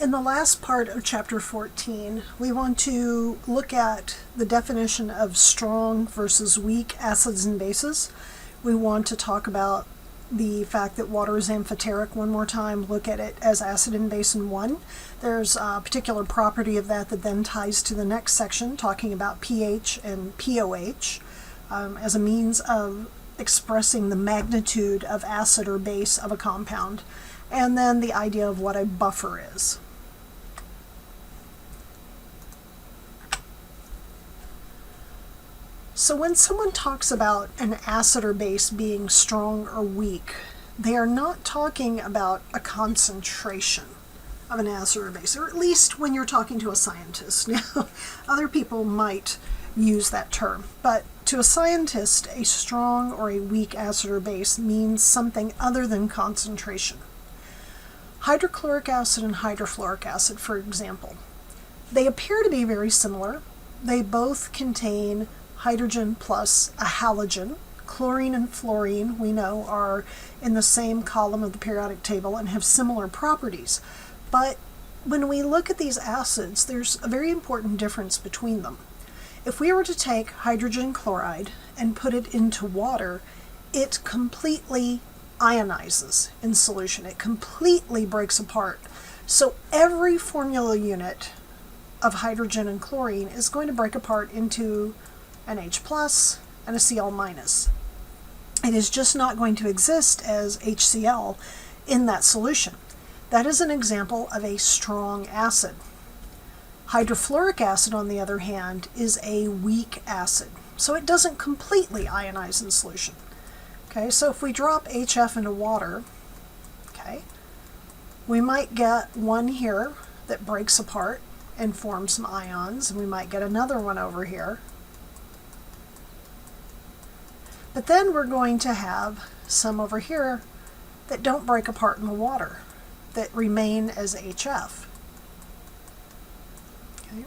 In the last part of chapter 14, we want to look at the definition of strong versus weak acids and bases. We want to talk about the fact that water is amphoteric one more time, look at it as acid and base in one. There's a particular property of that that then ties to the next section, talking about pH and pOH as a means of expressing the magnitude of acid or base of a compound, and then the idea of what a buffer is. So when someone talks about an acid or base being strong or weak, they are not talking about a concentration of an acid or base, or at least when you're talking to a scientist. Now, other people might use that term, but to a scientist, a strong or a weak acid or base means something other than concentration. Hydrochloric acid and hydrofluoric acid, for example, they appear to be very similar. They both contain hydrogen plus a halogen. Chlorine and fluorine, we know, are in the same column of the periodic table and have similar properties. But when we look at these acids, there's a very important difference between them. If we were to take hydrogen chloride and put it into water, it completely ionizes in solution. It completely breaks apart. So every formula unit of hydrogen and chlorine is going to break apart into an H plus and a Cl minus. It is just not going to exist as HCl in that solution. That is an example of a strong acid. Hydrofluoric acid, on the other hand, is a weak acid, so it doesn't completely ionize in solution. Okay, so if we drop HF into water, okay, we might get one here that breaks apart and forms some ions, and we might get another one over here. But then we're going to have some over here that don't break apart in the water, that remain as HF. Okay.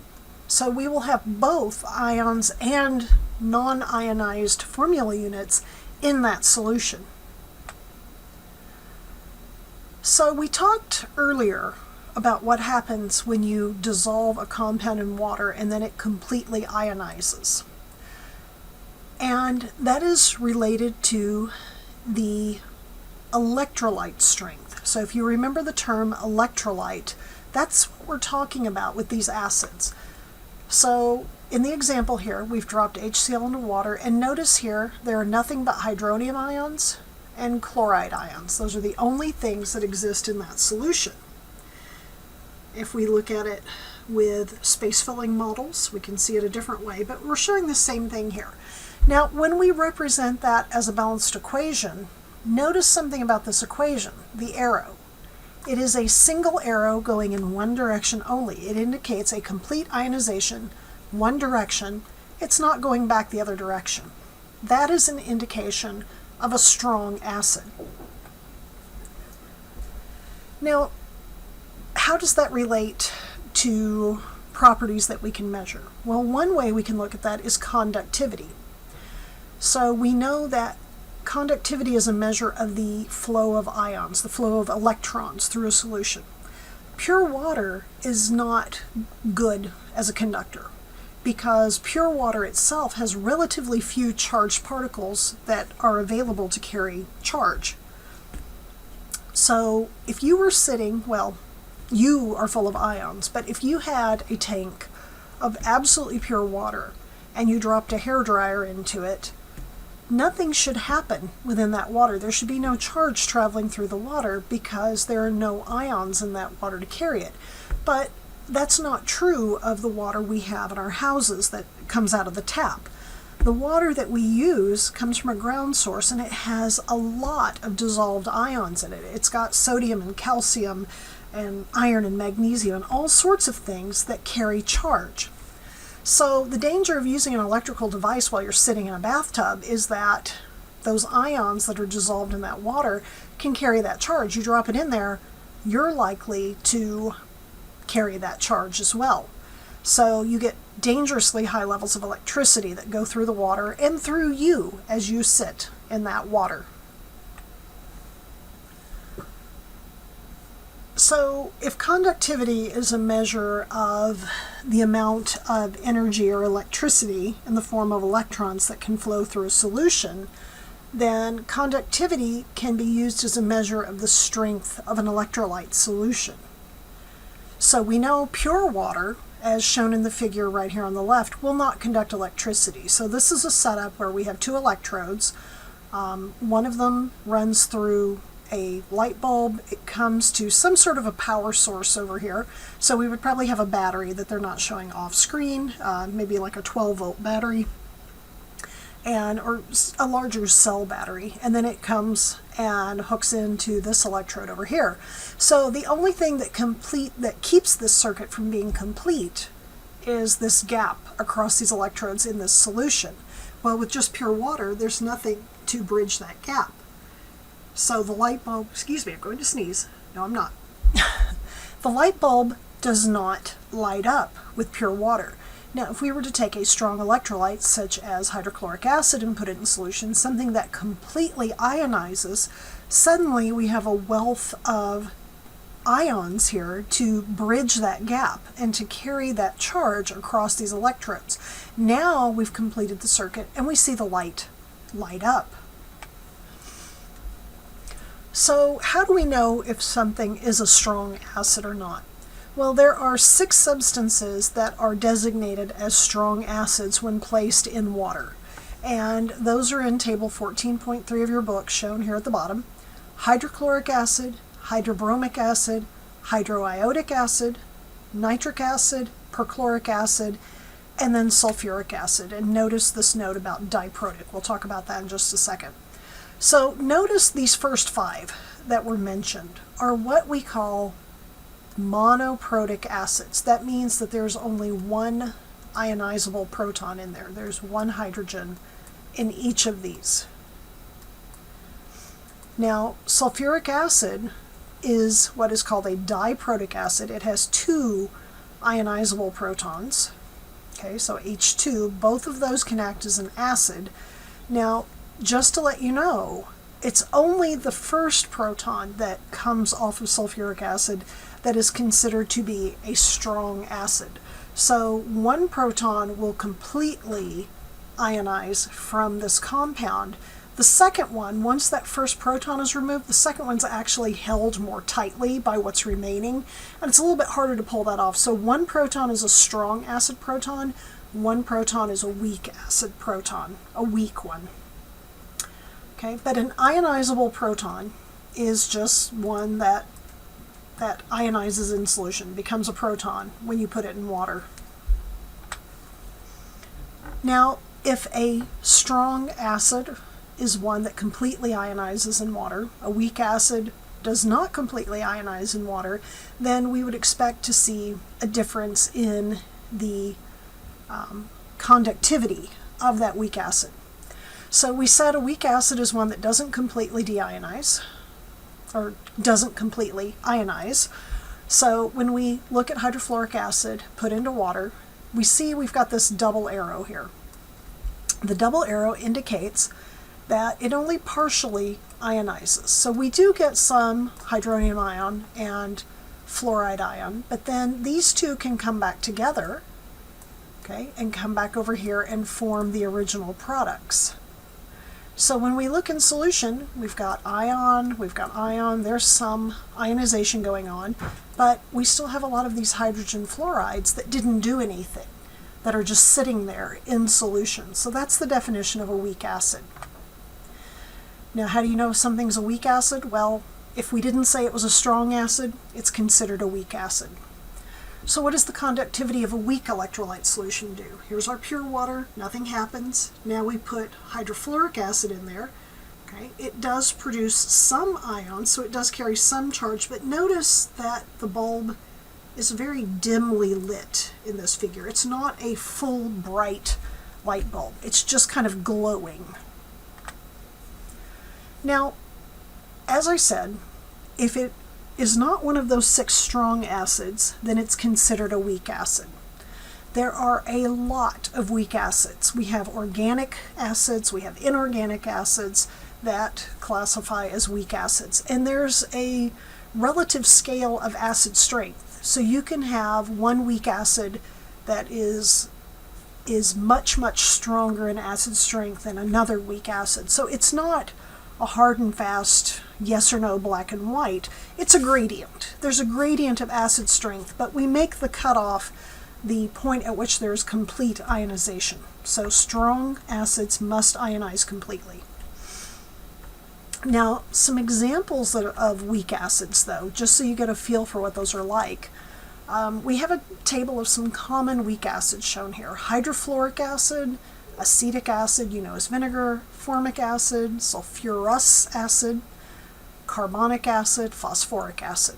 So we will have both ions and non-ionized formula units in that solution. So we talked earlier about what happens when you dissolve a compound in water and then it completely ionizes. And that is related to the electrolyte strength. So if you remember the term electrolyte, that's what we're talking about with these acids. So in the example here, we've dropped HCl into water, and notice here there are nothing but hydronium ions and chloride ions. Those are the only things that exist in that solution. If we look at it with space-filling models, we can see it a different way, but we're showing the same thing here. Now, when we represent that as a balanced equation, notice something about this equation, the arrow. It is a single arrow going in one direction only. It indicates a complete ionization, one direction. It's not going back the other direction. That is an indication of a strong acid. Now, how does that relate to properties that we can measure? Well, one way we can look at that is conductivity. So we know that conductivity is a measure of the flow of ions, the flow of electrons through a solution. Pure water is not good as a conductor because pure water itself has relatively few charged particles that are available to carry charge. So if you were sitting, well, you are full of ions, but if you had a tank of absolutely pure water and you dropped a hairdryer into it, nothing should happen within that water. There should be no charge traveling through the water because there are no ions in that water to carry it. But that's not true of the water we have in our houses that comes out of the tap. The water that we use comes from a ground source, and it has a lot of dissolved ions in it. It's got sodium and calcium and iron and magnesium and all sorts of things that carry charge. So the danger of using an electrical device while you're sitting in a bathtub is that those ions that are dissolved in that water can carry that charge. You drop it in there, you're likely to carry that charge as well. So you get dangerously high levels of electricity that go through the water and through you as you sit in that water. So if conductivity is a measure of the amount of energy or electricity in the form of electrons that can flow through a solution, then conductivity can be used as a measure of the strength of an electrolyte solution. So we know pure water, as shown in the figure right here on the left, will not conduct electricity. So this is a setup where we have two electrodes. One of them runs through a light bulb. It comes to some sort of a power source over here. So we would probably have a battery that they're not showing off screen, maybe like a 12-volt battery, or a larger cell battery. And then it comes and hooks into this electrode over here. So the only thing that keeps this circuit from being complete is this gap across these electrodes in this solution. Well, with just pure water, there's nothing to bridge that gap. So the light bulb, excuse me, I'm going to sneeze. No, I'm not. The light bulb does not light up with pure water. Now, if we were to take a strong electrolyte, such as hydrochloric acid, and put it in solution, something that completely ionizes, suddenly we have a wealth of ions here to bridge that gap and to carry that charge across these electrodes. Now we've completed the circuit and we see the light light up. So how do we know if something is a strong acid or not? Well, there are 6 substances that are designated as strong acids when placed in water. And those are in table 14.3 of your book, shown here at the bottom. Hydrochloric acid, hydrobromic acid, hydroiodic acid, nitric acid, perchloric acid, and then sulfuric acid. And notice this note about diprotic. We'll talk about that in just a second. So notice these first 5 that were mentioned are what we call monoprotic acids. That means that there's only one ionizable proton in there. There's one hydrogen in each of these. Now, sulfuric acid is what is called a diprotic acid. It has 2 ionizable protons. Okay, so H2, both of those can act as an acid. Now, just to let you know, it's only the first proton that comes off of sulfuric acid that is considered to be a strong acid. So one proton will completely ionize from this compound. The second one, once that first proton is removed, the second one's actually held more tightly by what's remaining, and it's a little bit harder to pull that off. So one proton is a strong acid proton, one proton is a weak acid proton, a weak one. Okay, but an ionizable proton is just one that ionizes in solution, becomes a proton when you put it in water. Now, if a strong acid is one that completely ionizes in water, a weak acid does not completely ionize in water, then we would expect to see a difference in the conductivity of that weak acid. So we said a weak acid is one that doesn't completely deionize, or doesn't completely ionize. So when we look at hydrofluoric acid put into water, we see we've got this double arrow here. The double arrow indicates that it only partially ionizes. So we do get some hydronium ion and fluoride ion, but then these two can come back together, okay, and come back over here and form the original products. So when we look in solution, we've got ion, there's some ionization going on, but we still have a lot of these hydrogen fluorides that didn't do anything, that are just sitting there in solution. So that's the definition of a weak acid. Now, how do you know if something's a weak acid? Well, if we didn't say it was a strong acid, it's considered a weak acid. So what does the conductivity of a weak electrolyte solution do? Here's our pure water, nothing happens. Now we put hydrofluoric acid in there. Okay, it does produce some ions, so it does carry some charge, but notice that the bulb is very dimly lit in this figure. It's not a full bright light bulb. It's just kind of glowing. Now, as I said, if it is not one of those 6 strong acids, then it's considered a weak acid. There are a lot of weak acids. We have organic acids, we have inorganic acids that classify as weak acids. And there's a relative scale of acid strength. So you can have one weak acid that is much, much stronger in acid strength than another weak acid. So it's not a hard and fast yes or no, black and white. It's a gradient. There's a gradient of acid strength, but we make the cutoff the point at which there is complete ionization. So strong acids must ionize completely. Now, some examples of weak acids, though, just so you get a feel for what those are like. We have a table of some common weak acids shown here. Hydrofluoric acid, acetic acid, you know as vinegar, formic acid, sulfurous acid, carbonic acid, phosphoric acid.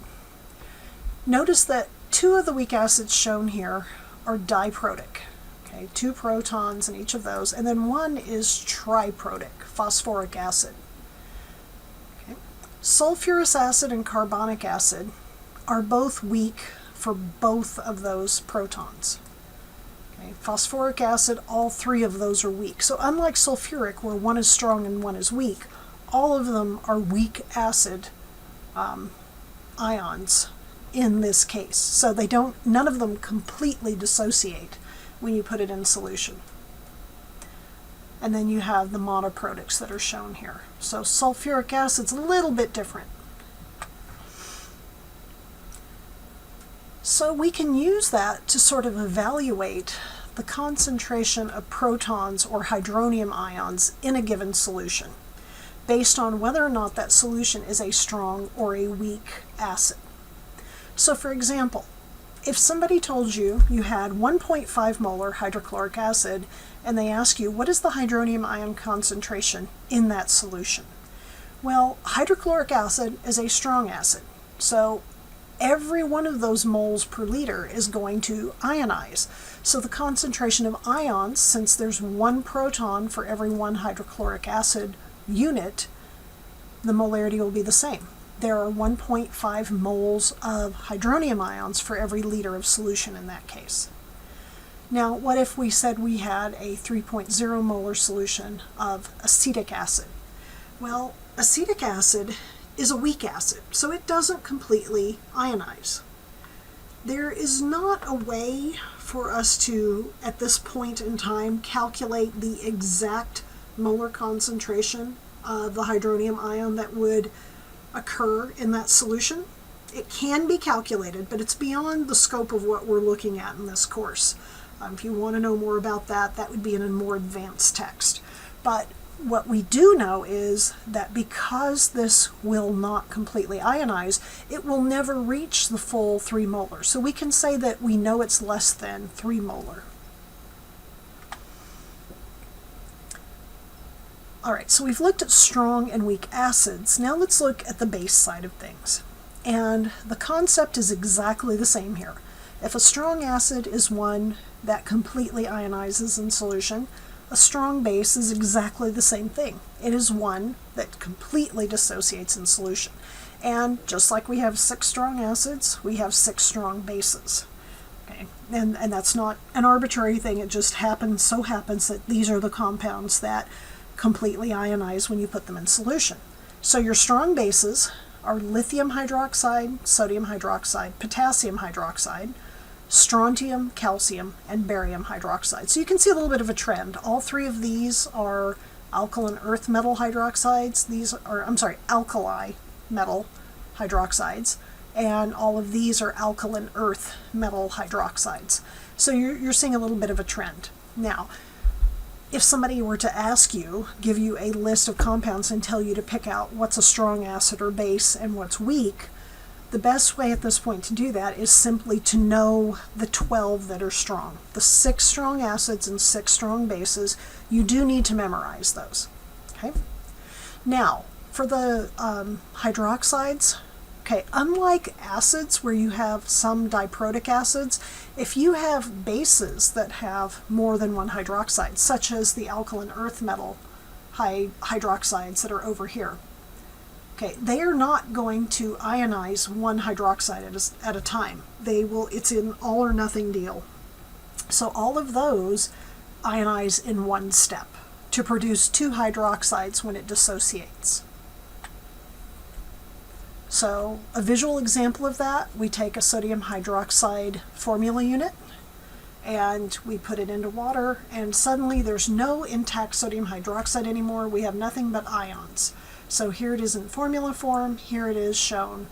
Notice that two of the weak acids shown here are diprotic. Okay, 2 protons in each of those, and then one is triprotic, phosphoric acid. Okay. Sulfurous acid and carbonic acid are both weak for both of those protons. Okay. Phosphoric acid, all 3 of those are weak. So unlike sulfuric, where one is strong and one is weak, all of them are weak acid ions in this case. So none of them completely dissociate when you put it in solution. And then you have the monoprotics that are shown here. So sulfuric acid's a little bit different. So we can use that to sort of evaluate the concentration of protons or hydronium ions in a given solution, based on whether or not that solution is a strong or a weak acid. So for example, if somebody told you you had 1.5 molar hydrochloric acid and they ask you what is the hydronium ion concentration in that solution? Well, hydrochloric acid is a strong acid, so every one of those moles per liter is going to ionize. So the concentration of ions, since there's 1 proton for every 1 hydrochloric acid unit, the molarity will be the same. There are 1.5 moles of hydronium ions for every liter of solution in that case. Now, what if we said we had a 3.0 molar solution of acetic acid? Well, acetic acid is a weak acid, so it doesn't completely ionize. There is not a way for us to, at this point in time, calculate the exact molar concentration of the hydronium ion that would occur in that solution. It can be calculated, but it's beyond the scope of what we're looking at in this course. If you want to know more about that, that would be in a more advanced text. But what we do know is that because this will not completely ionize, it will never reach the full 3 molar. So we can say that we know it's less than 3 molar. All right, so we've looked at strong and weak acids. Now let's look at the base side of things. And the concept is exactly the same here. If a strong acid is one that completely ionizes in solution, a strong base is exactly the same thing. It is one that completely dissociates in solution. And just like we have 6 strong acids, we have 6 strong bases. Okay? And that's not an arbitrary thing. It just so happens that these are the compounds that completely ionize when you put them in solution. So your strong bases are lithium hydroxide, sodium hydroxide, potassium hydroxide, strontium, calcium, and barium hydroxide. So you can see a little bit of a trend. All 3 of these are alkaline earth metal hydroxides. These are, alkali metal hydroxides, and all of these are alkaline earth metal hydroxides. So you're seeing a little bit of a trend. Now, if somebody were to give you a list of compounds and tell you to pick out what's a strong acid or base and what's weak, the best way at this point to do that is simply to know the 12 that are strong. The 6 strong acids and 6 strong bases, you do need to memorize those. Okay? Now, for the hydroxides, okay, unlike acids where you have some diprotic acids, if you have bases that have more than 1 hydroxide, such as the alkaline earth metal hydroxides that are over here, okay, they are not going to ionize 1 hydroxide at a time. It's an all or nothing deal. So all of those ionize in one step to produce 2 hydroxides when it dissociates. So a visual example of that, we take a sodium hydroxide formula unit and we put it into water, and suddenly there's no intact sodium hydroxide anymore. We have nothing but ions. So here it is in formula form, here it is shown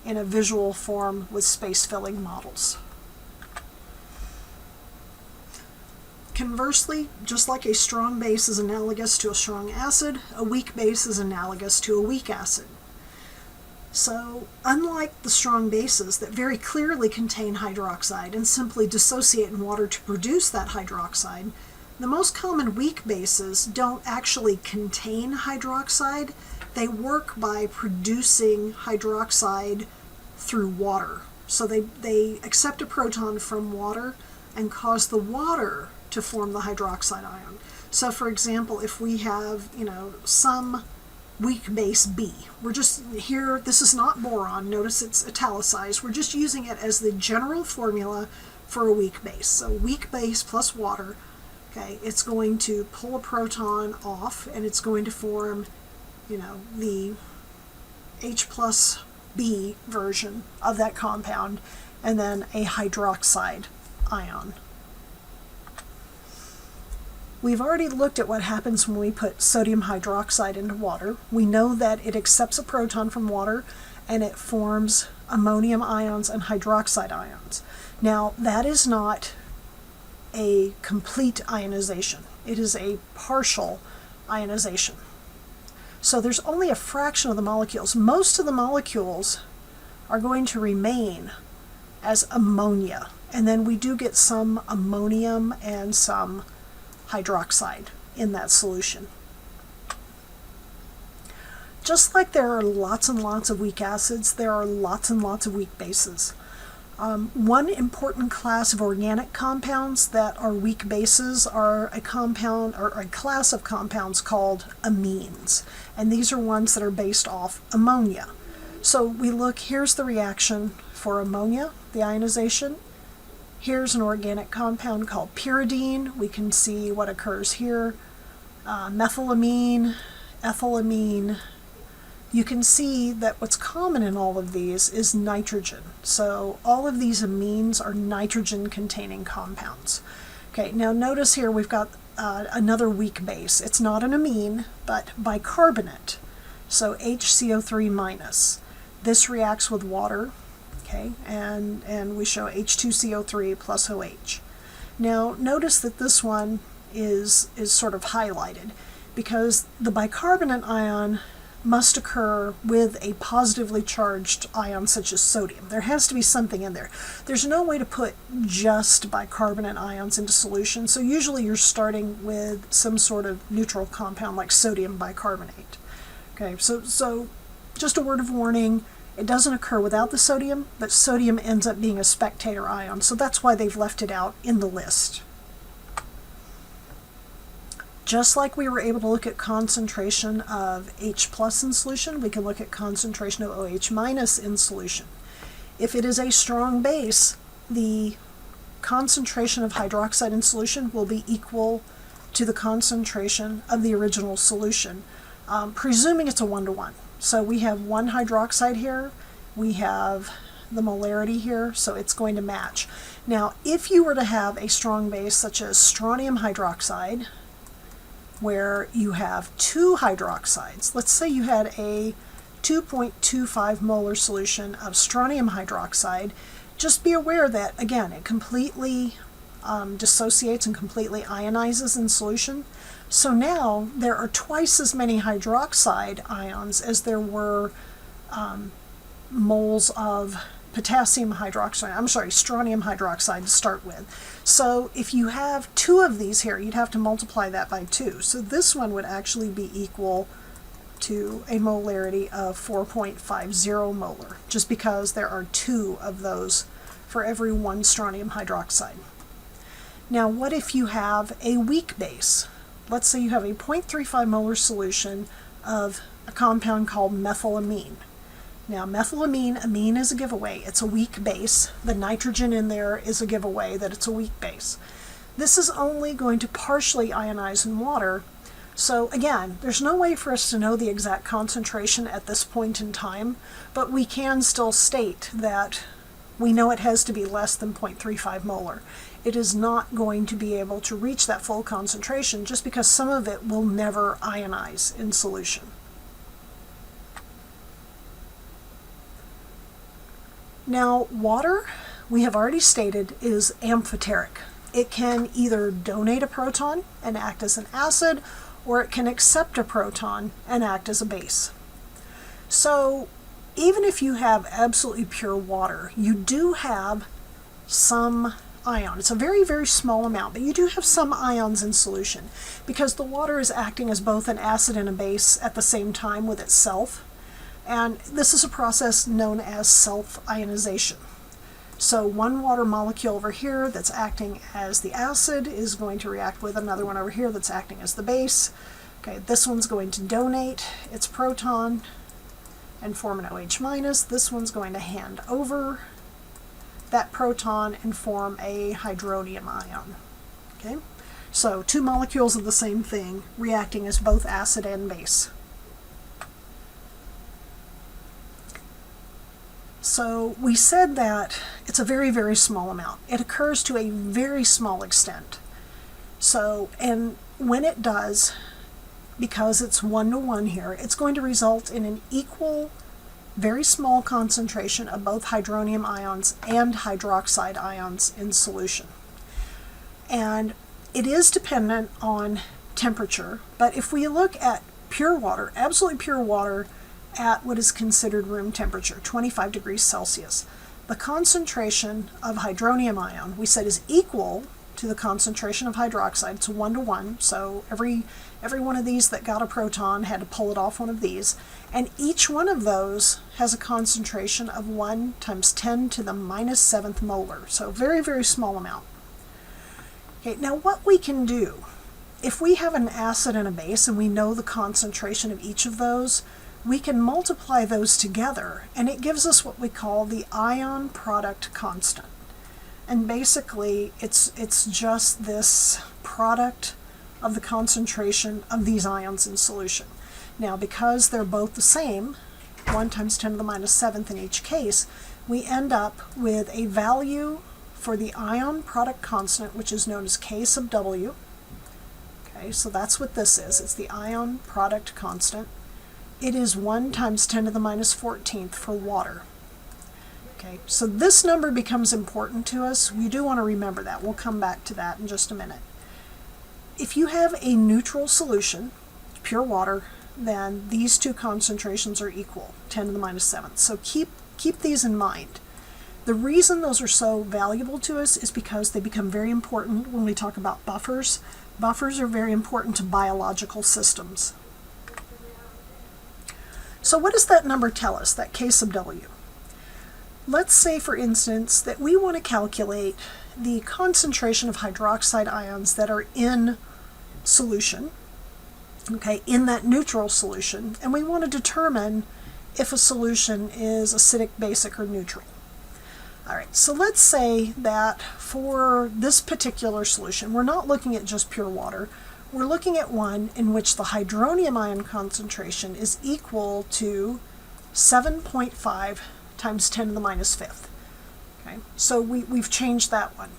in a visual form with space-filling models. Conversely, just like a strong base is analogous to a strong acid, a weak base is analogous to a weak acid. So, unlike the strong bases that very clearly contain hydroxide and simply dissociate in water to produce that hydroxide, the most common weak bases don't actually contain hydroxide. They work by producing hydroxide through water. So they accept a proton from water and cause the water to form the hydroxide ion. So for example, if we have, some weak base B, we're just here, this is not boron, notice it's italicized, we're just using it as the general formula for a weak base. So weak base plus water, okay, it's going to pull a proton off and it's going to form, the H plus B version of that compound, and then a hydroxide ion. We've already looked at what happens when we put sodium hydroxide into water. We know that it accepts a proton from water and it forms ammonium ions and hydroxide ions. Now, that is not a complete ionization. It is a partial ionization. So there's only a fraction of the molecules. Most of the molecules are going to remain as ammonia. And then we do get some ammonium and some hydroxide in that solution. Just like there are lots and lots of weak acids, there are lots and lots of weak bases. One important class of organic compounds that are weak bases are a compound or a class of compounds called amines, and these are ones that are based off ammonia. So we look, here's the reaction for ammonia, the ionization. Here's an organic compound called pyridine. We can see what occurs here. Methylamine, ethylamine. You can see that what's common in all of these is nitrogen. So all of these amines are nitrogen-containing compounds. Okay, now notice here we've got another weak base. It's not an amine, but bicarbonate. So HCO3 minus. This reacts with water. Okay, and we show H2CO3 plus OH. Now notice that this one is sort of highlighted because the bicarbonate ion must occur with a positively charged ion such as sodium. There has to be something in there. There's no way to put just bicarbonate ions into solution, so usually you're starting with some sort of neutral compound like sodium bicarbonate. Okay, so just a word of warning, it doesn't occur without the sodium, but sodium ends up being a spectator ion, so that's why they've left it out in the list. Just like we were able to look at concentration of H plus in solution, we can look at concentration of OH minus in solution. If it is a strong base, the concentration of hydroxide in solution will be equal to the concentration of the original solution, presuming it's a 1-to-1. So we have one hydroxide here, we have the molarity here, so it's going to match. Now, if you were to have a strong base such as strontium hydroxide, where you have two hydroxides, let's say you had a 2.25 molar solution of strontium hydroxide, just be aware that, again, it completely dissociates and completely ionizes in solution. So now there are twice as many hydroxide ions as there were moles of strontium hydroxide to start with. So if you have two of these here, you'd have to multiply that by 2. So this one would actually be equal to a molarity of 4.50 molar, just because there are 2 of those for every 1 strontium hydroxide. Now, what if you have a weak base? Let's say you have a 0.35 molar solution of a compound called methylamine. Now, methylamine, amine is a giveaway. It's a weak base. The nitrogen in there is a giveaway that it's a weak base. This is only going to partially ionize in water, So again, there's no way for us to know the exact concentration at this point in time, but we can still state that we know it has to be less than 0.35 molar. It is not going to be able to reach that full concentration just because some of it will never ionize in solution. Now, water, we have already stated, is amphoteric. It can either donate a proton and act as an acid, or it can accept a proton and act as a base. So even if you have absolutely pure water, you do have some ion. It's a very, very small amount, but you do have some ions in solution because the water is acting as both an acid and a base at the same time with itself. And this is a process known as self-ionization. So one water molecule over here that's acting as the acid is going to react with another one over here that's acting as the base. Okay, this one's going to donate its proton and form an OH minus. This one's going to hand over that proton and form a hydronium ion. Okay, so two molecules of the same thing reacting as both acid and base. So we said that it's a very, very small amount. It occurs to a very small extent. So, and when it does, because it's 1-to-1 here, it's going to result in an equal, very small concentration of both hydronium ions and hydroxide ions in solution. And it is dependent on temperature, but if we look at pure water, absolutely pure water, at what is considered room temperature, 25 degrees Celsius. The concentration of hydronium ion, we said, is equal to the concentration of hydroxide. It's 1-to-1, so every one of these that got a proton had to pull it off one of these, and each one of those has a concentration of 1 × 10⁻⁷ molar, so very, very small amount. Okay, now what we can do, if we have an acid and a base and we know the concentration of each of those, we can multiply those together and it gives us what we call the ion product constant. And basically it's just this product of the concentration of these ions in solution. Now because they're both the same, 1 × 10⁻⁷ in each case, we end up with a value for the ion product constant, which is known as K sub W. Okay, so that's what this is. It's the ion product constant. It is 1 × 10⁻⁴ for water. Okay, so this number becomes important to us. We do want to remember that. We'll come back to that in just a minute. If you have a neutral solution, pure water, then these two concentrations are equal, 10⁻⁷. So keep these in mind. The reason those are so valuable to us is because they become very important when we talk about buffers. Buffers are very important to biological systems. So what does that number tell us, that K sub W? Let's say, for instance, that we want to calculate the concentration of hydroxide ions that are in solution, okay, in that neutral solution, and we want to determine if a solution is acidic, basic, or neutral. All right, so let's say that for this particular solution, we're not looking at just pure water. We're looking at one in which the hydronium ion concentration is equal to 7.5 × 10⁻⁵. Okay, so we've changed that one.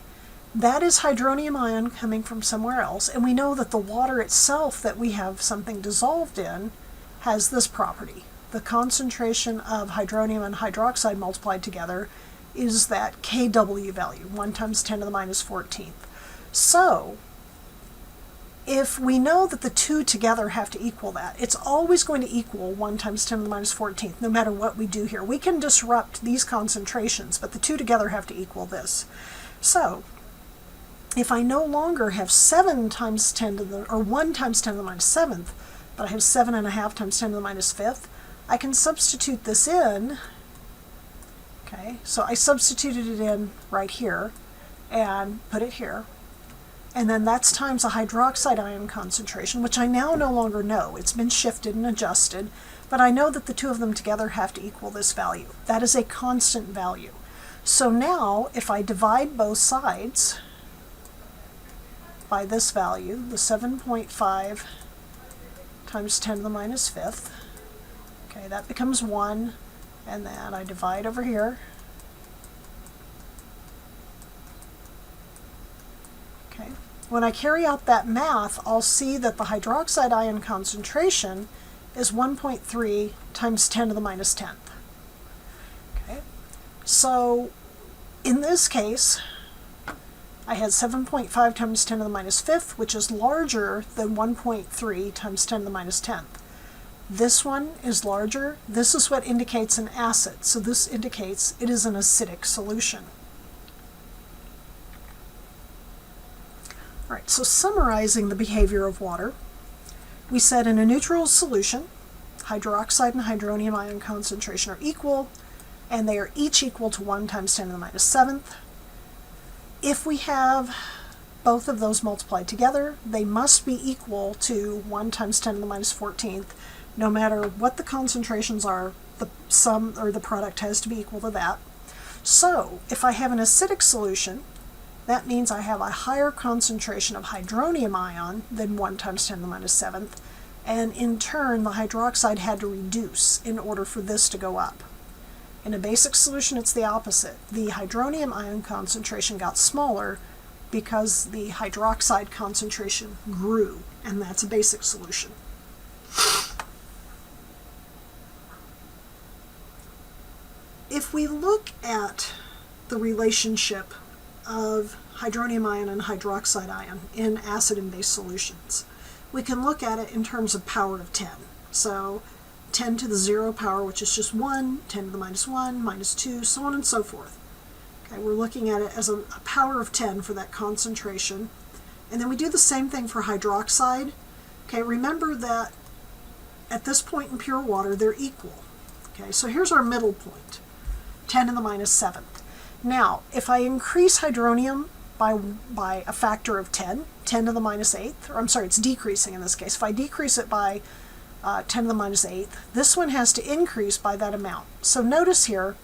That is hydronium ion coming from somewhere else, and we know that the water itself that we have something dissolved in has this property. The concentration of hydronium and hydroxide multiplied together is that Kw value, 1 × 10⁻⁴. So if we know that the two together have to equal that, it's always going to equal 1 × 10⁻⁴, no matter what we do here. We can disrupt these concentrations, but the two together have to equal this. So if I no longer have 7 × 10 or 1 × 10⁻⁷, but I have 7.5 × 10⁻⁵, I can substitute this in. Okay, so I substituted it in right here and put it here. And then that's times a hydroxide ion concentration, which I now no longer know. It's been shifted and adjusted, but I know that the two of them together have to equal this value. That is a constant value. So now, if I divide both sides by this value, the 7.5 times 10 to the minus 5th. Okay, that becomes 1, and then I divide over here. Okay. When I carry out that math, I'll see that the hydroxide ion concentration is 1.3 times 10 to the minus 10th. Okay. So in this case, I had 7.5 times 10 to the minus 5th, which is larger than 1.3 times 10 to the minus 10th. This one is larger. This is what indicates an acid. So this indicates it is an acidic solution. All right, so summarizing the behavior of water, we said in a neutral solution, hydroxide and hydronium ion concentration are equal, and they are each equal to 1 times 10 to the minus 7th. If we have both of those multiplied together, they must be equal to 1 times 10 to the minus 14th. No matter what the concentrations are, the sum or the product has to be equal to that. So if I have an acidic solution, that means I have a higher concentration of hydronium ion than 1 times 10 to the minus 7th, and in turn the hydroxide had to reduce in order for this to go up. In a basic solution, it's the opposite. The hydronium ion concentration got smaller because the hydroxide concentration grew, and that's a basic solution. If we look at the relationship of hydronium ion and hydroxide ion in acid and base solutions, we can look at it in terms of power of 10. So 10 to the 0 power, which is just 1, 10 to the minus 1, minus 2, so on and so forth. Okay, we're looking at it as a power of 10 for that concentration. And then we do the same thing for hydroxide. Okay, remember that at this point in pure water, they're equal. Okay, so here's our middle point, 10 to the minus 7th. Now, if I increase hydronium by a factor of 10, 10 to the minus 8th, or I'm sorry, it's decreasing in this case. If I decrease it by 10 to the minus 8th, this one has to increase by that amount. So notice here,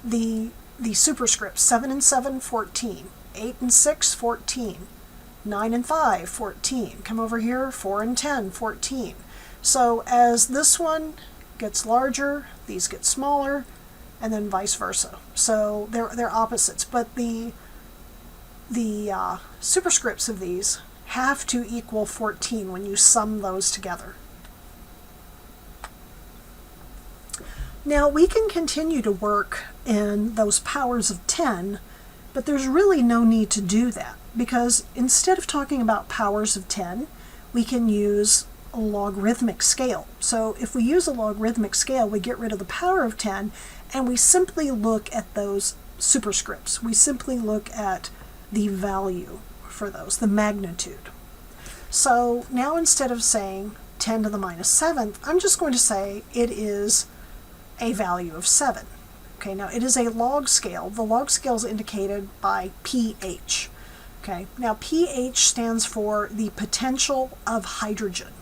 the superscripts, 7 and 7, 14, 8 and 6, 14, 9 and 5, 14. Come over here, 4 and 10, 14. So as this one gets larger, these get smaller, and then vice versa. So they're opposites, but the superscripts of these have to equal 14 when you sum those together. Now we can continue to work in those powers of 10, but there's really no need to do that, because instead of talking about powers of 10, we can use a logarithmic scale. So if we use a logarithmic scale, we get rid of the power of 10, and we simply look at those superscripts. We simply look at the value for those, the magnitude. So now instead of saying 10 to the minus 7th, I'm just going to say it is a value of 7. Okay, now it is a log scale. The log scale is indicated by pH. Okay, now pH stands for the potential of hydrogen.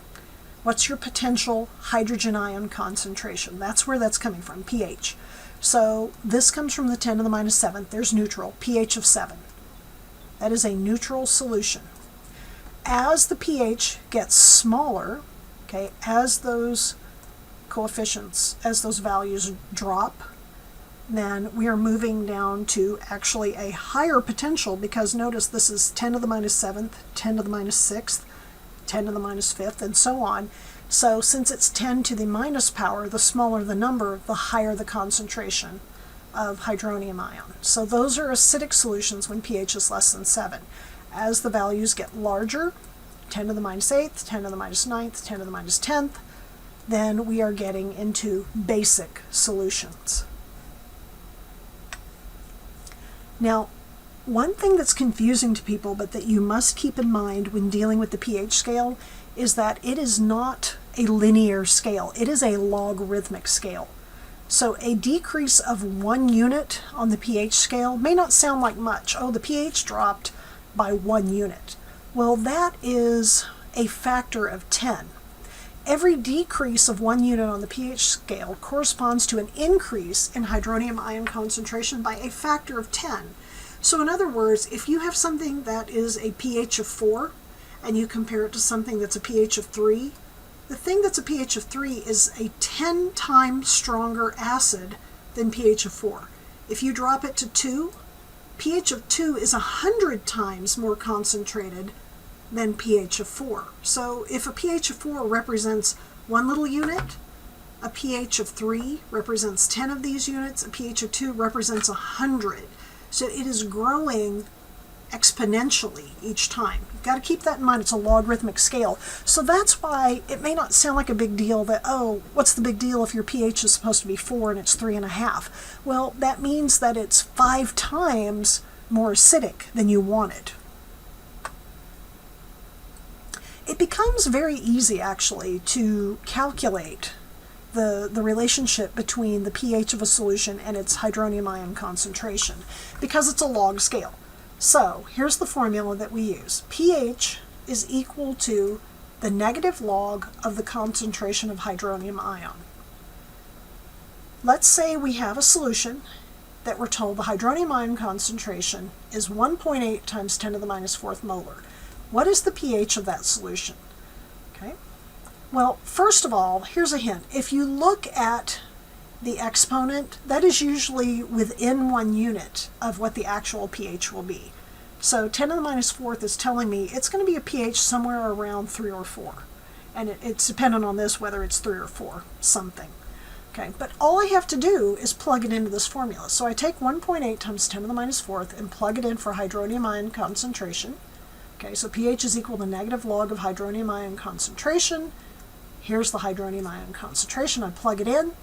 What's your potential hydrogen ion concentration? That's where that's coming from, pH. So this comes from the 10 to the minus 7th. There's neutral, pH of 7. That is a neutral solution. As the pH gets smaller, okay, as those coefficients, as those values drop, then we are moving down to actually a higher potential, because notice this is 10 to the minus 7th, 10 to the minus 6th, 10 to the minus 5th, and so on. So since it's 10 to the minus power, the smaller the number, the higher the concentration of hydronium ion. So those are acidic solutions when pH is less than 7. As the values get larger, 10 to the minus 8th, 10 to the minus 9th, 10 to the minus 10th, then we are getting into basic solutions. Now, one thing that's confusing to people, but that you must keep in mind when dealing with the pH scale, is that it is not a linear scale. It is a logarithmic scale. So a decrease of 1 unit on the pH scale may not sound like much. Oh, the pH dropped by 1 unit. Well, that is a factor of 10. Every decrease of 1 unit on the pH scale corresponds to an increase in hydronium ion concentration by a factor of 10. So in other words, if you have something that is a pH of 4 and you compare it to something that's a pH of 3, The thing that's a pH of 3 is a 10 times stronger acid than pH of 4. If you drop it to 2, pH of 2 is 100 times more concentrated than pH of 4. So if a pH of 4 represents one little unit, a pH of 3 represents 10 of these units, a pH of 2 represents 100. So it is growing exponentially each time. You've got to keep that in mind. It's a logarithmic scale. So that's why it may not sound like a big deal that, oh, what's the big deal if your pH is supposed to be 4 and it's 3.5? Well, that means that it's 5 times more acidic than you wanted. It becomes very easy, actually, to calculate the relationship between the pH of a solution and its hydronium ion concentration, because it's a log scale. So here's the formula that we use. pH is equal to the negative log of the concentration of hydronium ion. Let's say we have a solution that we're told the hydronium ion concentration is 1.8 times 10 to the minus 4th molar. What is the pH of that solution? Okay. Well, first of all, here's a hint. If you look at the exponent, that is usually within 1 unit of what the actual pH will be. So 10 to the minus 4th is telling me it's going to be a pH somewhere around 3 or 4. And it's dependent on this whether it's 3 or 4, something. Okay, but all I have to do is plug it into this formula. So I take 1.8 times 10 to the minus 4th and plug it in for hydronium ion concentration. Okay, so pH is equal to negative log of hydronium ion concentration. Here's the hydronium ion concentration. I plug it in.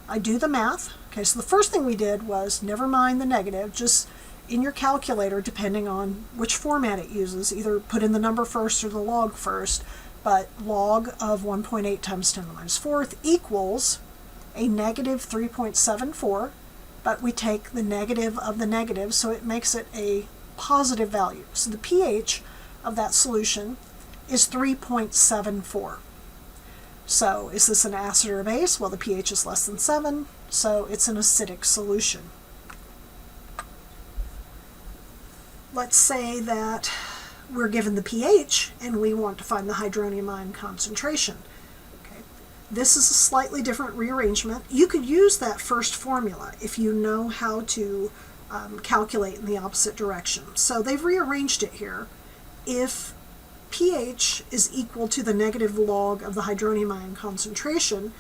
I do the math. Okay, so the first thing we did was, never mind the negative, just in your calculator, depending on which format it uses, either put in the number first or the log first, but log of 1.8 times 10 to the minus 4th equals a negative 3.74, but we take the negative of the negative, so it makes it a positive value. So the pH of that solution is 3.74. So is this an acid or a base? Well, the pH is less than 7, so it's an acidic solution. Let's say that we're given the pH and we want to find the hydronium ion concentration. Okay. This is a slightly different rearrangement. You could use that first formula if you know how to calculate in the opposite direction. So they've rearranged it here. If pH is equal to the negative log of the hydronium ion concentration,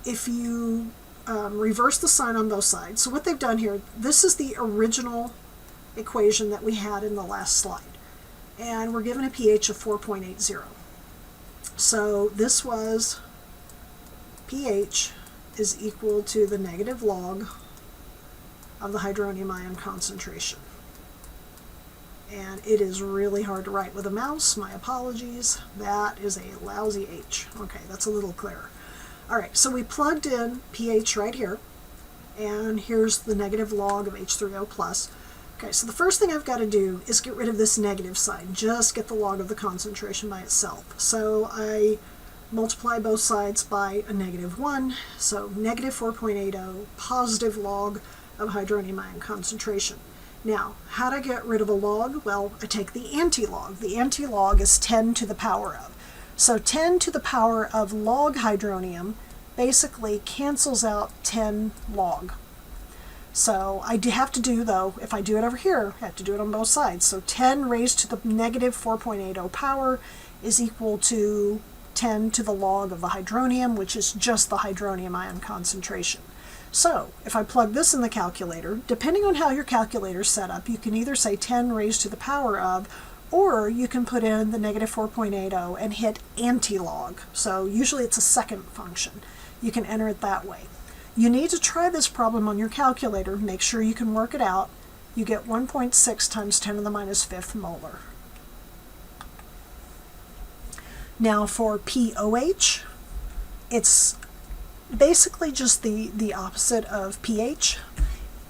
if you reverse the sign on both sides. So what they've done here, this is the original equation that we had in the last slide. And we're given a pH of 4.80. So this was pH is equal to the negative log of the hydronium ion concentration. And it is really hard to write with a mouse. My apologies. That is a lousy H. Okay, that's a little clearer. All right, so we plugged in pH right here, and here's the negative log of H3O plus. Okay, so the first thing I've got to do is get rid of this negative sign, just get the log of the concentration by itself. So I multiply both sides by a negative 1, so negative 4.80, positive log of hydronium ion concentration. Now, how do I get rid of a log? Well, I take the antilog. The antilog is 10 to the power of. So 10 to the power of log hydronium basically cancels out 10 log. So I do have to do, though, if I do it over here, I have to do it on both sides. So 10 raised to the negative 4.80 power is equal to 10 to the log of the hydronium, which is just the hydronium ion concentration. So if I plug this in the calculator, depending on how your calculator is set up, you can either say 10 raised to the power of, or you can put in the negative 4.80 and hit antilog. So usually it's a second function. You can enter it that way. You need to try this problem on your calculator. Make sure you can work it out. You get 1.6 times 10 to the minus 5th molar. Now for POH, it's basically just the opposite of pH.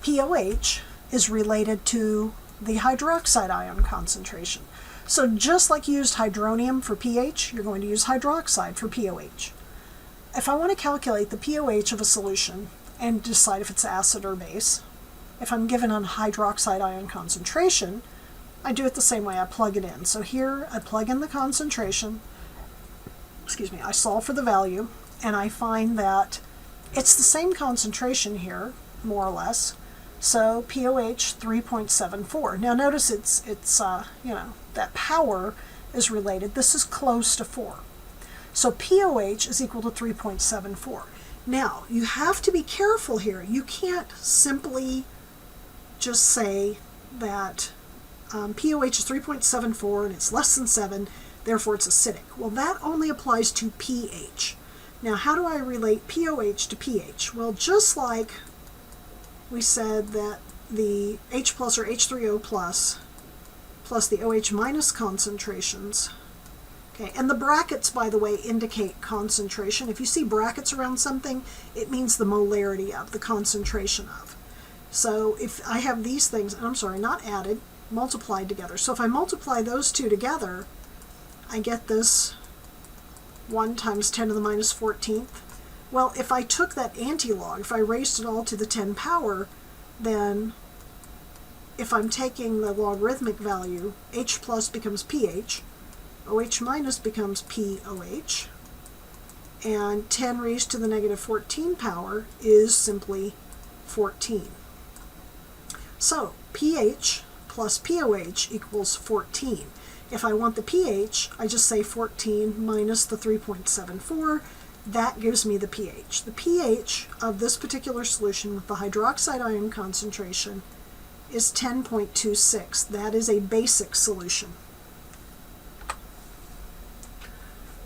POH is related to the hydroxide ion concentration. So just like you used hydronium for pH, you're going to use hydroxide for POH. If I want to calculate the POH of a solution and decide if it's acid or base, if I'm given a hydroxide ion concentration, I do it the same way. I plug it in. So here I plug in the concentration, I solve for the value, and I find that it's the same concentration here, more or less. So POH 3.74. Now notice it's that power is related. This is close to 4. So POH is equal to 3.74. Now, you have to be careful here. You can't simply just say that POH is 3.74 and it's less than 7, therefore it's acidic. Well, that only applies to pH. Now, how do I relate POH to pH? Well, just like we said that the H plus or H3O plus the OH minus concentrations, okay, and the brackets, by the way, indicate concentration. If you see brackets around something, it means the molarity of, the concentration of. So if I have these things, and I'm sorry, not added, multiplied together. So if I multiply those two together, I get this 1 times 10 to the minus 14th. Well, if I took that antilog, if I raised it all to the 10 power, then if I'm taking the logarithmic value, H plus becomes pH, OH minus becomes POH, and 10 raised to the negative 14 power is simply 14. So pH plus POH equals 14. If I want the pH, I just say 14 minus the 3.74. That gives me the pH. The pH of this particular solution with the hydroxide ion concentration is 10.26. That is a basic solution.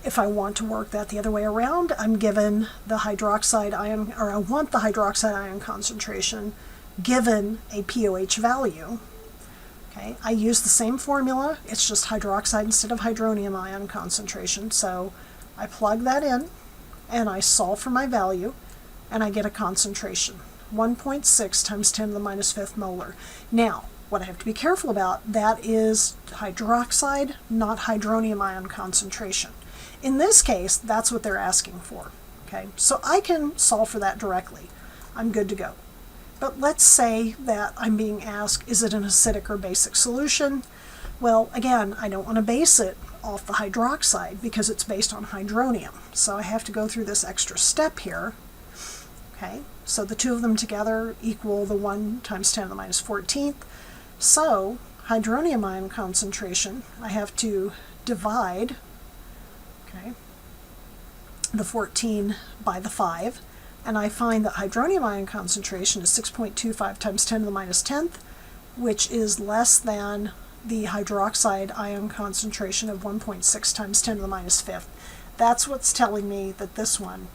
If I want to work that the other way around, I'm given the hydroxide ion, or I want the hydroxide ion concentration given a pOH value. Okay, I use the same formula, it's just hydroxide instead of hydronium ion concentration. So I plug that in and I solve for my value and I get a concentration, 1.6 times 10 to the minus 5th molar. Now, what I have to be careful about, that is hydroxide, not hydronium ion concentration. In this case, that's what they're asking for. Okay, so I can solve for that directly. I'm good to go. But let's say that I'm being asked, is it an acidic or basic solution? Well, again, I don't want to base it off the hydroxide because it's based on hydronium. So I have to go through this extra step here. Okay, so the two of them together equal the 1 times 10 to the minus 14th. So hydronium ion concentration, I have to divide, okay, the 14 by the 5. And I find that hydronium ion concentration is 6.25 times 10 to the minus 10th, which is less than the hydroxide ion concentration of 1.6 times 10 to the minus 5th. That's what's telling me that this one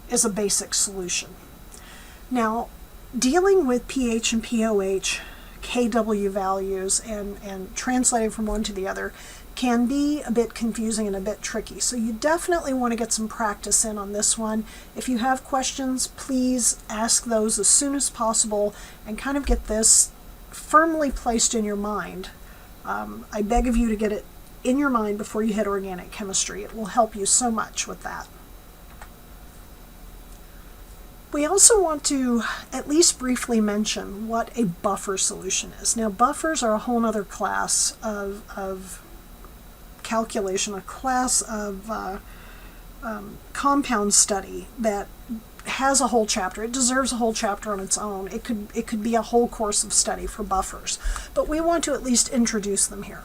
is a basic solution. Now, dealing with pH and pOH, KW values, and translating from one to the other can be a bit confusing and a bit tricky. So you definitely want to get some practice in on this one. If you have questions, please ask those as soon as possible and kind of get this firmly placed in your mind. I beg of you to get it in your mind before you hit organic chemistry. It will help you so much with that. We also want to at least briefly mention what a buffer solution is. Now, buffers are a whole other class of calculation, a class of compound study that has a whole chapter. It deserves a whole chapter on its own. It could be a whole course of study for buffers, but we want to at least introduce them here.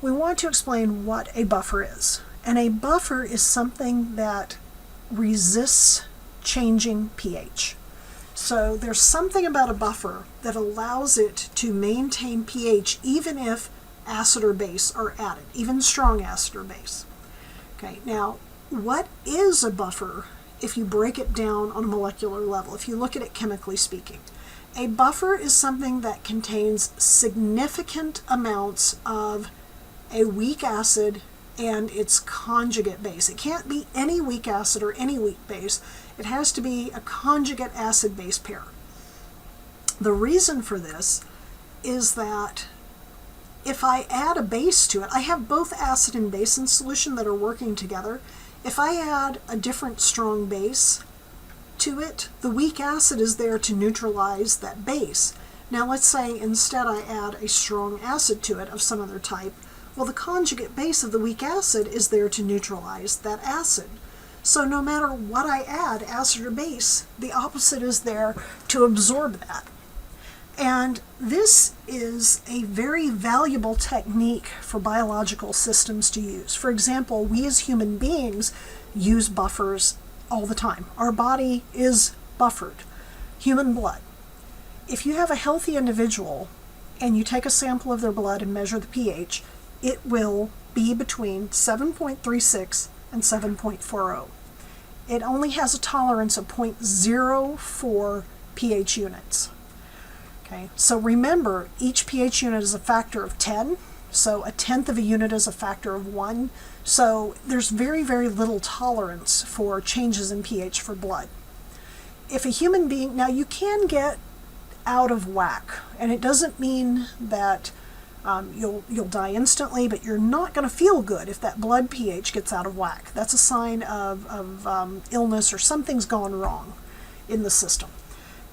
We want to explain what a buffer is, and a buffer is something that resists changing pH. So there's something about a buffer that allows it to maintain pH even if acid or base are added, even strong acid or base. Okay, now what is a buffer if you break it down on a molecular level, if you look at it chemically speaking? A buffer is something that contains significant amounts of a weak acid and its conjugate base. It can't be any weak acid or any weak base. It has to be a conjugate acid-base pair. The reason for this is that if I add a base to it, I have both acid and base in solution that are working together. If I add a different strong base to it, the weak acid is there to neutralize that base. Now let's say instead I add a strong acid to it of some other type. Well, the conjugate base of the weak acid is there to neutralize that acid. So no matter what I add, acid or base, the opposite is there to absorb that. And this is a very valuable technique for biological systems to use. For example, we as human beings use buffers all the time. Our body is buffered. Human blood. If you have a healthy individual and you take a sample of their blood and measure the pH, it will be between 7.36 and 7.40. It only has a tolerance of 0.04 pH units. Okay, so remember, each pH unit is a factor of 10, so a tenth of a unit is a factor of 1, so there's very, very little tolerance for changes in pH for blood. If a human being, now you can get out of whack, and it doesn't mean that you'll die instantly, but you're not going to feel good if that blood pH gets out of whack. That's a sign of illness or something's gone wrong in the system.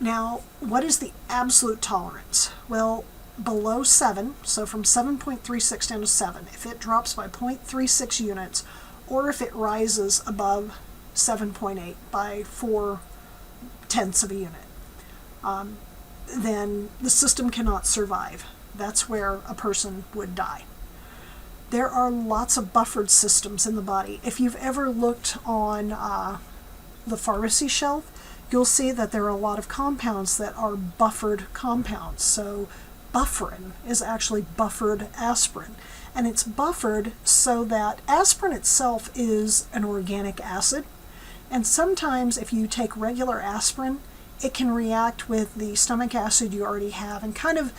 Now, what is the absolute tolerance? Well, below 7, so from 7.36 down to 7, if it drops by 0.36 units, or if it rises above 7.8 by 0.4 of a unit, then the system cannot survive. That's where a person would die. There are lots of buffered systems in the body. If you've ever looked on the pharmacy shelf, you'll see that there are a lot of compounds that are buffered compounds. So bufferin is actually buffered aspirin. And it's buffered so that aspirin itself is an organic acid. And sometimes if you take regular aspirin, it can react with the stomach acid you already have and kind of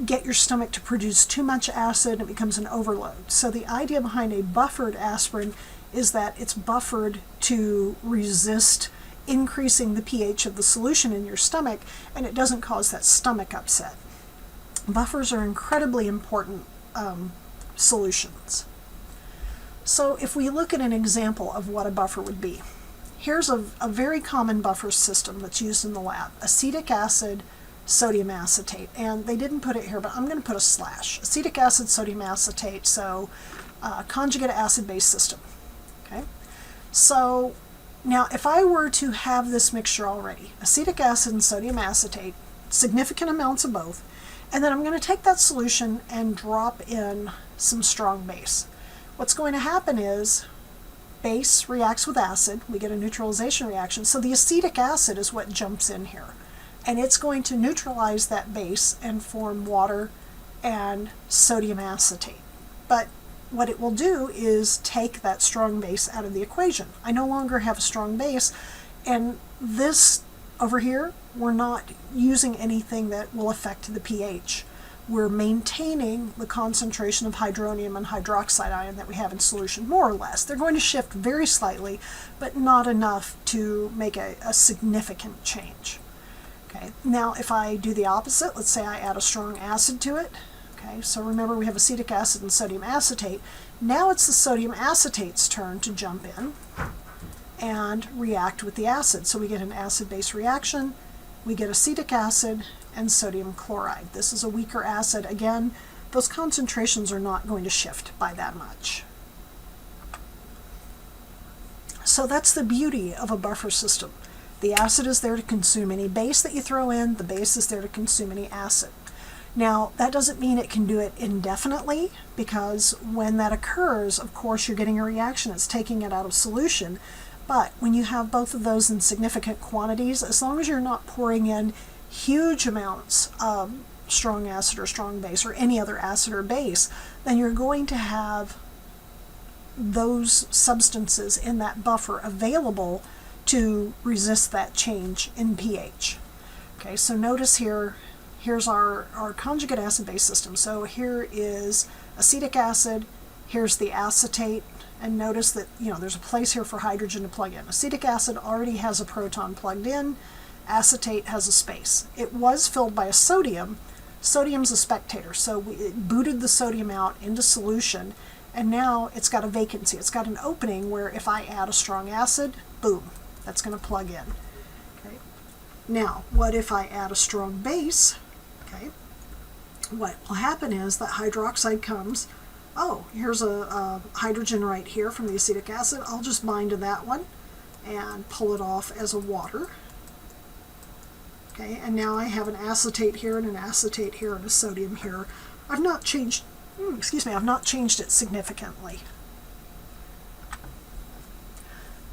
get your stomach to produce too much acid and it becomes an overload. So the idea behind a buffered aspirin is that it's buffered to resist increasing the pH of the solution in your stomach, and it doesn't cause that stomach upset. Buffers are incredibly important solutions. So if we look at an example of what a buffer would be, here's a very common buffer system that's used in the lab. Acetic acid, sodium acetate, and they didn't put it here, but I'm going to put a slash. Acetic acid, sodium acetate, so conjugate acid-base system. Okay, so now if I were to have this mixture already, acetic acid and sodium acetate, significant amounts of both, and then I'm going to take that solution and drop in some strong base. What's going to happen is base reacts with acid, we get a neutralization reaction, so the acetic acid is what jumps in here. And it's going to neutralize that base and form water and sodium acetate. But what it will do is take that strong base out of the equation. I no longer have a strong base, and this over here, we're not using anything that will affect the pH. We're maintaining the concentration of hydronium and hydroxide ion that we have in solution, more or less. They're going to shift very slightly, but not enough to make a significant change. Okay, now if I do the opposite, let's say I add a strong acid to it. Okay, so remember we have acetic acid and sodium acetate. Now it's the sodium acetate's turn to jump in and react with the acid. So we get an acid-base reaction, we get acetic acid and sodium chloride. This is a weaker acid. Again, those concentrations are not going to shift by that much. So that's the beauty of a buffer system. The acid is there to consume any base that you throw in, the base is there to consume any acid. Now, that doesn't mean it can do it indefinitely, because when that occurs, of course, you're getting a reaction. It's taking it out of solution. But when you have both of those in significant quantities, as long as you're not pouring in huge amounts of strong acid or strong base or any other acid or base, then you're going to have those substances in that buffer available to resist that change in pH. Okay, so notice here, here's our conjugate acid-base system. So here is acetic acid, here's the acetate, and notice that, there's a place here for hydrogen to plug in. Acetic acid already has a proton plugged in, acetate has a space. It was filled by a sodium. Sodium's a spectator, so it booted the sodium out into solution, and now it's got a vacancy. It's got an opening where if I add a strong acid, boom, that's going to plug in. Okay. Now, what if I add a strong base? Okay. What will happen is that hydroxide comes, oh, here's a hydrogen right here from the acetic acid. I'll just bind to that one and pull it off as a water. Okay, and now I have an acetate here and an acetate here and a sodium here. I've not changed, I've not changed it significantly.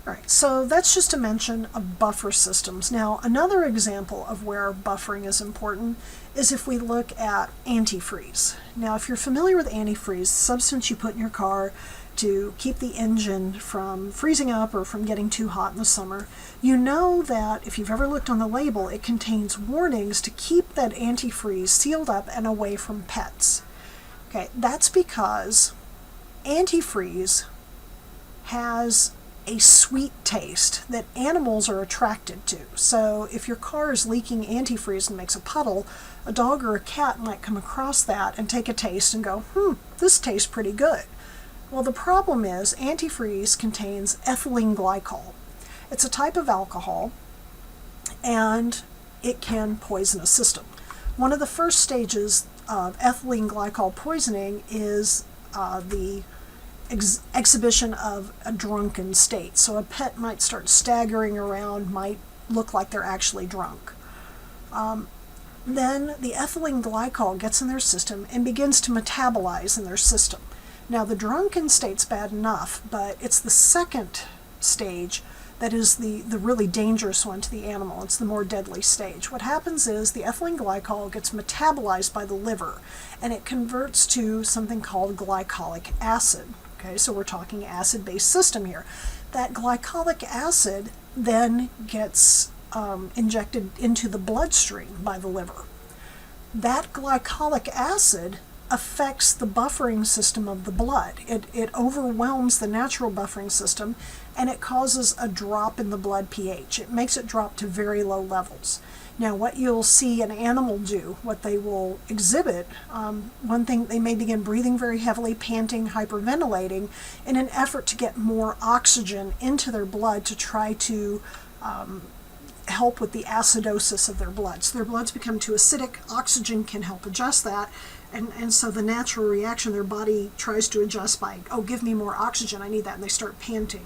Alright, so that's just a mention of buffer systems. Now, another example of where buffering is important is if we look at antifreeze. Now, if you're familiar with antifreeze, substance you put in your car to keep the engine from freezing up or from getting too hot in the summer, you know that if you've ever looked on the label, it contains warnings to keep that antifreeze sealed up and away from pets. Okay, that's because antifreeze has a sweet taste that animals are attracted to. So if your car is leaking antifreeze and makes a puddle, a dog or a cat might come across that and take a taste and go, this tastes pretty good. Well, the problem is antifreeze contains ethylene glycol. It's a type of alcohol, and it can poison a system. One of the first stages of ethylene glycol poisoning is the exhibition of a drunken state. So a pet might start staggering around, might look like they're actually drunk. Then the ethylene glycol gets in their system and begins to metabolize in their system. Now the drunken state's bad enough, but it's the second stage that is the really dangerous one to the animal. It's the more deadly stage. What happens is the ethylene glycol gets metabolized by the liver, and it converts to something called glycolic acid. Okay, so we're talking acid-based system here. That glycolic acid then gets injected into the bloodstream by the liver. That glycolic acid affects the buffering system of the blood. It overwhelms the natural buffering system, and it causes a drop in the blood pH. It makes it drop to very low levels. Now, what you'll see an animal do, what they will exhibit, one thing, they may begin breathing very heavily, panting, hyperventilating, in an effort to get more oxygen into their blood to try to help with the acidosis of their blood. So their bloods become too acidic, oxygen can help adjust that, and so the natural reaction, their body tries to adjust by, give me more oxygen, I need that, and they start panting.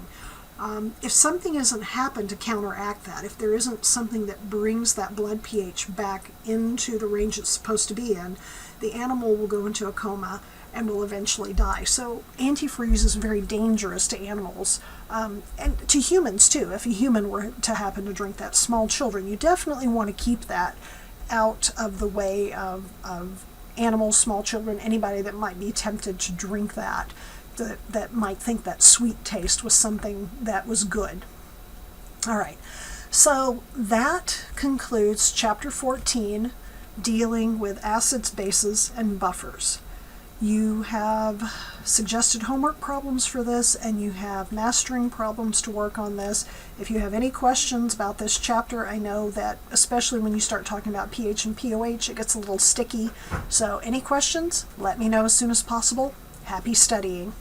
If something hasn't happened to counteract that, if there isn't something that brings that blood pH back into the range it's supposed to be in, the animal will go into a coma and will eventually die. So antifreeze is very dangerous to animals, and to humans too. If a human were to happen to drink that, small children, you definitely want to keep that out of the way of animals, small children, anybody that might be tempted to drink that might think that sweet taste was something that was good. All right, so that concludes Chapter 14, dealing with acids, bases, and buffers. You have suggested homework problems for this, and you have mastering problems to work on this. If you have any questions about this chapter, I know that especially when you start talking about pH and pOH, it gets a little sticky. So any questions, let me know as soon as possible. Happy studying.